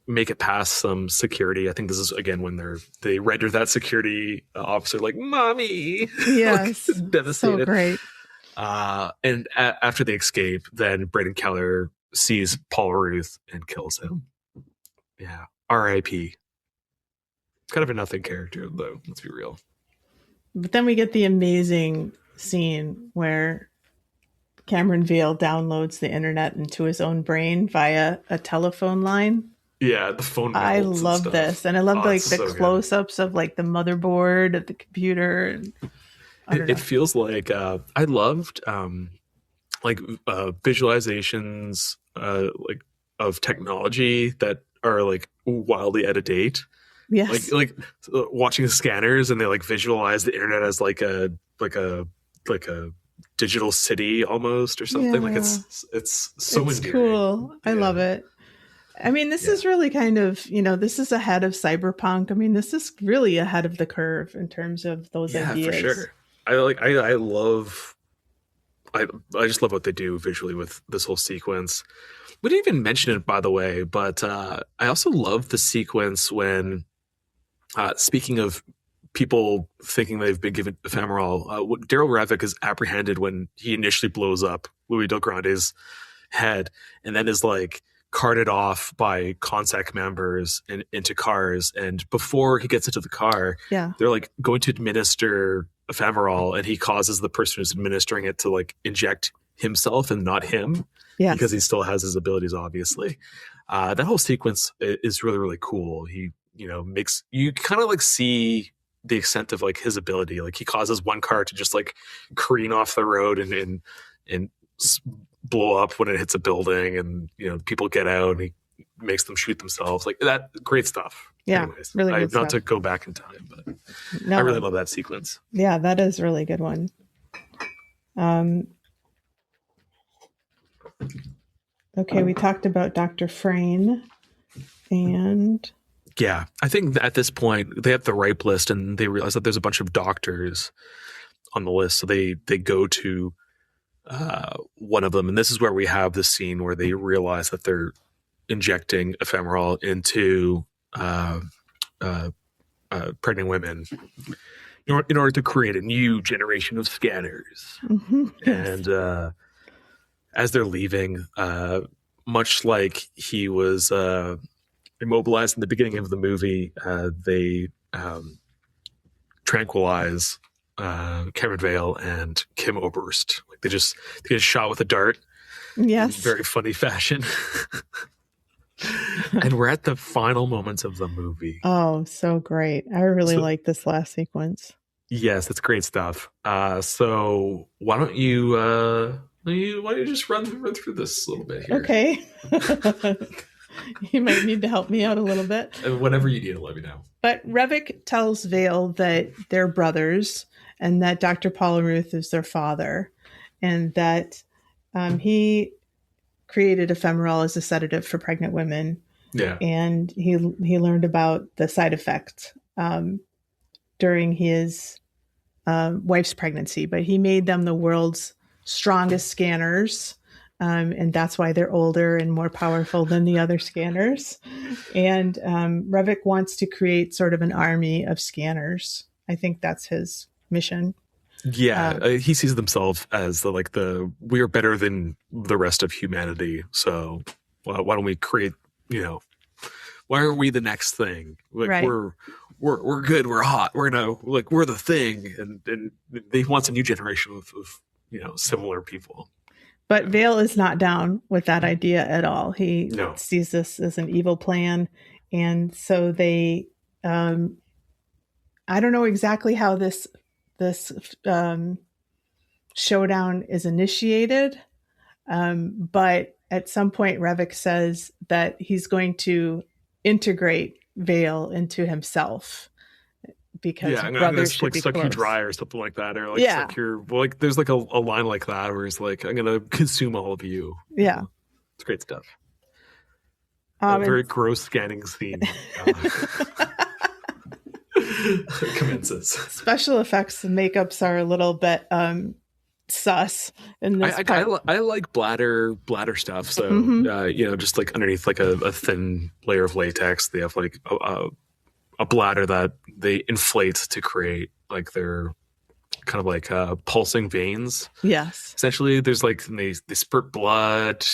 make it past some security. I think this is, again, when they render that security officer like, "Mommy!" Yes. like, devastated. So great. And after they escape, then Braden Keller sees Paul Ruth and kills him. Yeah. R.I.P. Kind of a nothing character, though. Let's be real. But then we get the amazing scene where Cameron Vale downloads the internet into his own brain via a telephone line. Yeah, the phone. I love this, and I love like the close-ups of like the motherboard of the computer. It feels like I loved like visualizations like of technology that are like wildly out of date. Yes, like watching the scanners and they like visualize the internet as like a digital city almost or something. Yeah. Like it's so endearing. Cool. I love it. I mean, this is really kind of, this is ahead of cyberpunk. I mean, this is really ahead of the curve in terms of those ideas. Yeah, for sure. I just love what they do visually with this whole sequence. We didn't even mention it, by the way, but I also love the sequence when, speaking of people thinking they've been given ephemeral, Daryl Revick is apprehended when he initially blows up Louis Del Grande's head and then is like carted off by Consec members into cars. And before he gets into the car, they're like going to administer ephemeral, and he causes the person who's administering it to like inject himself and not him, because he still has his abilities, obviously. That whole sequence is really, really cool. He, makes you kind of like see the extent of like his ability. Like he causes one car to just like careen off the road and blow up when it hits a building, and people get out, and he makes them shoot themselves. Like that, great stuff. Yeah, anyways, really good not stuff. to go back in time, but No, I really love that sequence. Yeah, that is a really good one. Okay, we talked about Dr. Frayne, and yeah, I think at this point they have the ripe list, and they realize that there's a bunch of doctors on the list, so they go to one of them, and this is where we have the scene where they realize that they're injecting ephemeral into pregnant women in order to create a new generation of scanners. Mm-hmm. And as they're leaving, much like he was immobilized in the beginning of the movie, they tranquilize Cameron Vale and Kim Oberst. Like they get shot with a dart. Yes. In very funny fashion. And we're at the final moments of the movie. Oh, so great. I really like this last sequence. Yes, it's great stuff. So why don't you just run through this a little bit here? Okay. You might need to help me out a little bit. Whatever you need to let me know. But Revok tells Vale that they're brothers and that Dr. Paularuth is their father, and that he created ephemeral as a sedative for pregnant women. Yeah. And he learned about the side effects during his wife's pregnancy, but he made them the world's strongest scanners. And that's why they're older and more powerful than the other scanners. And Revok wants to create sort of an army of scanners. I think that's his mission. Yeah, he sees himself as we are better than the rest of humanity. So why don't we create? Why are we the next thing? Like right. we're good. We're hot. We're we're the thing. And he wants a new generation of similar people. But Vale is not down with that idea at all. He sees this as an evil plan, and so they. I don't know exactly how this showdown is initiated, but at some point Revok says that he's going to integrate Vale into himself because I'm brothers should be suck close. You dry or something like that, or suck your there's a line like that where he's like, I'm gonna consume all of you. Yeah, it's great stuff. A very gross scanning scene. Commences. Special effects and makeups are a little bit sus in this part. I like bladder stuff. So just underneath a thin layer of latex, they have a bladder that they inflate to create their kind of pulsing veins. Yes. Essentially, there's they spurt blood.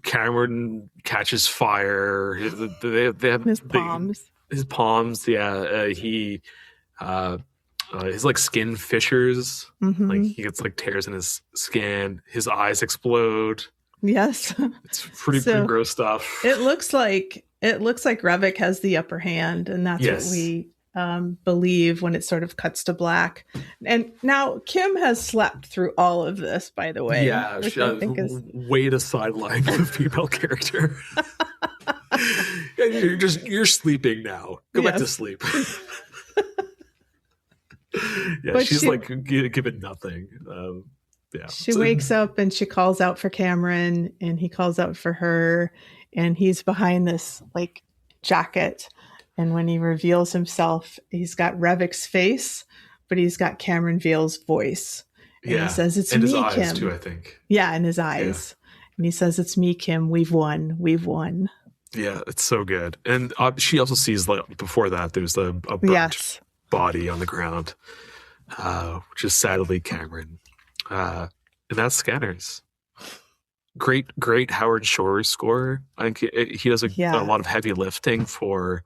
Cameron catches fire. They have his palms. His palms, yeah. His skin fissures. Mm-hmm. He gets tears in his skin. His eyes explode. Yes, it's pretty gross stuff. It looks like Revok has the upper hand, and that's what we believe when it sort of cuts to black. And now Kim has slept through all of this, by the way. Yeah, way to sideline the female character. You're sleeping now. Go back to sleep. But she's given nothing. She wakes up and she calls out for Cameron, and he calls out for her, and he's behind this jacket. And when he reveals himself, he's got Revok's face, but he's got Cameron Vale's voice. And he says, "It's me, his eyes Kim." Too, I think. Yeah, and his eyes. Yeah. And he says, "It's me, Kim. We've won. We've won." Yeah, it's so good. And she also sees before that there's a burnt body on the ground, which is sadly Cameron. And that's Scanners. Great Howard Shore score. I think he does a lot of heavy lifting for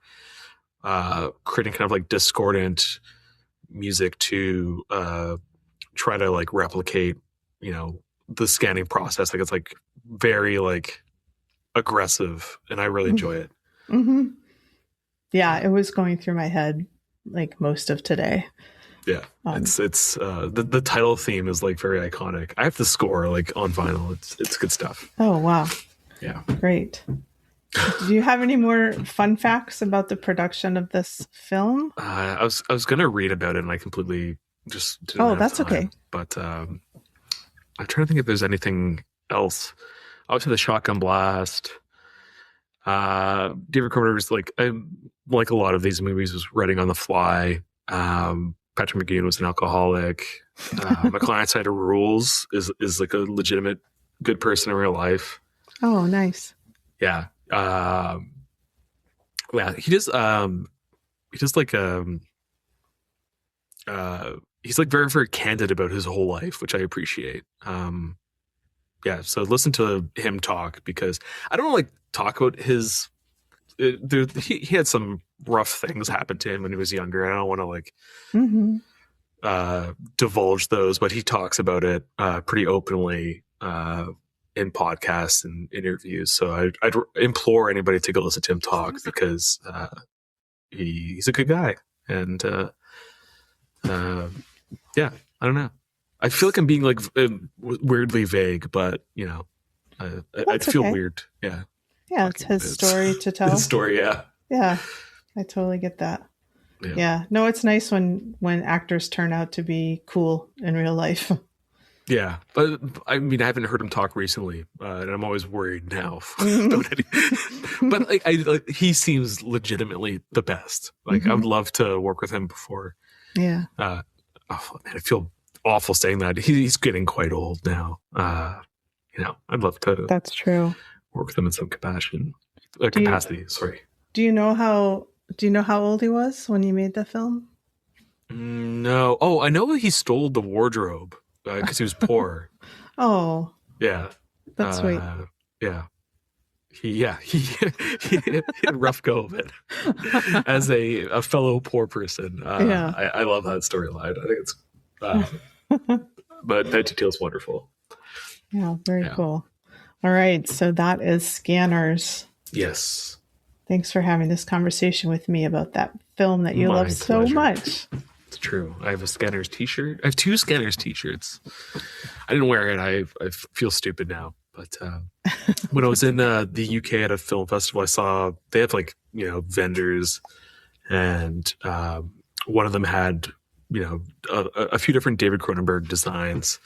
creating kind of discordant music to try to replicate the scanning process. It's very aggressive, and I really enjoy it. Mm-hmm. Yeah, it was going through my head most of today. Yeah, it's the title theme is like very iconic. I have the score like on vinyl. It's good stuff. Oh wow. Yeah. Great. Do you have any more fun facts about the production of this film? I was gonna read about it and I completely just didn't have that's time. okay. But I'm trying to think if there's anything else. Obviously, the shotgun blast. David Cronenberg like a lot of these movies was writing on the fly. Patrick McGowan was an alcoholic. My client side of rules is like a legitimate good person in real life. Oh, nice. Yeah. Yeah. He does like he's like very, very candid about his whole life, which I appreciate. Yeah, so listen to him talk because I don't like talk about his. He had some rough things happen to him when he was younger. I don't want to like divulge those, but he talks about it pretty openly in podcasts and interviews. So I'd implore anybody to go listen to him talk because he's a good guy. And yeah, I don't know. I feel like I'm being like weirdly vague, but you know, I'd feel weird. Yeah. Yeah, it's his story to tell. His story, yeah. Yeah, I totally get that. Yeah. No, it's nice when actors turn out to be cool in real life. Yeah, but I mean, I haven't heard him talk recently, and I'm always worried now. But like, he seems legitimately the best. Like, I would love to work with him before. Yeah. Oh man, I feel awful saying that. He's getting quite old now. You know, I'd love to. That's true. Work with him in some capacity. Sorry. Do you know how old he was when you made the film? No. Oh, I know he stole the wardrobe because he was poor. Oh. Yeah. That's sweet. Yeah. He had a rough go of it as a fellow poor person. I love that storyline. I think it's but that detail is wonderful. Yeah, very cool. All right, so that is Scanners. Yes. Thanks for having this conversation with me about that film that you love so much. It's true. I have a Scanners t-shirt. I have 2 Scanners t-shirts. I didn't wear it. I feel stupid now. But when I was in the UK at a film festival, I saw they have like, you know, vendors, and one of them had, you know, a few different David Cronenberg designs,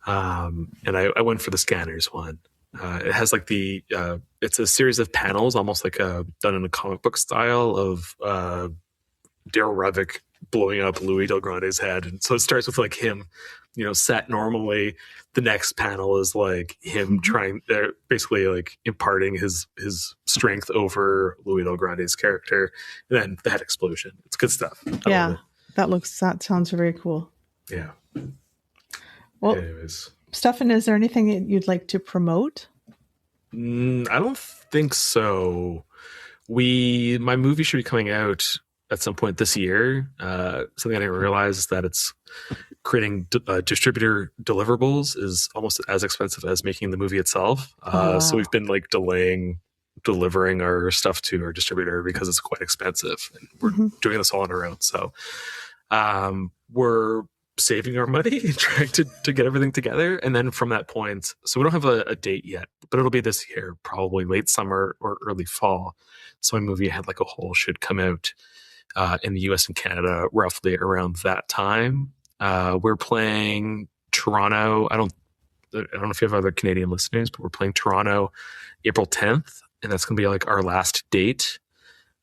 and I went for the Scanners one. It has like it's a series of panels, almost like done in a comic book style of Daryl Revick blowing up Louis Del Grande's head, and so it starts with like him, you know, sat normally. The next panel is like him they're basically like imparting his strength over Louis Del Grande's character, and then the head explosion. It's good stuff. Yeah, that sounds very cool. Yeah. Well, anyways, Stefan, is there anything you'd like to promote? I don't think so. My movie should be coming out at some point this year. Something I didn't realize is that it's creating distributor deliverables is almost as expensive as making the movie itself. So we've been like delaying delivering our stuff to our distributor because it's quite expensive, and we're doing this all on our own. So we're saving our money and trying to get everything together. And then from that point, so we don't have a date yet, but it'll be this year, probably late summer or early fall. So my movie Head Like a Hole should come out in the US and Canada roughly around that time. We're playing Toronto. I don't know if you have other Canadian listeners, but we're playing Toronto April 10th, and that's going to be like our last date.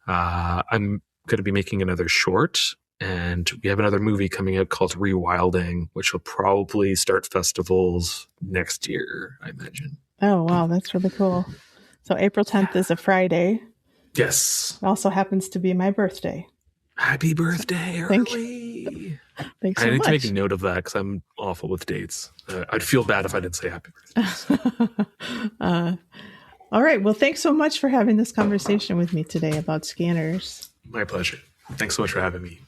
I'm going to be making another short, and we have another movie coming out called Rewilding, which will probably start festivals next year, I imagine. Oh, wow. That's really cool. So April 10th is a Friday. Yes. It also happens to be my birthday. Happy birthday, early. Thanks so much. I need to make a note of that because I'm awful with dates. I'd feel bad if I didn't say happy birthday. All right. Well, thanks so much for having this conversation with me today about Scanners. My pleasure. Thanks so much for having me.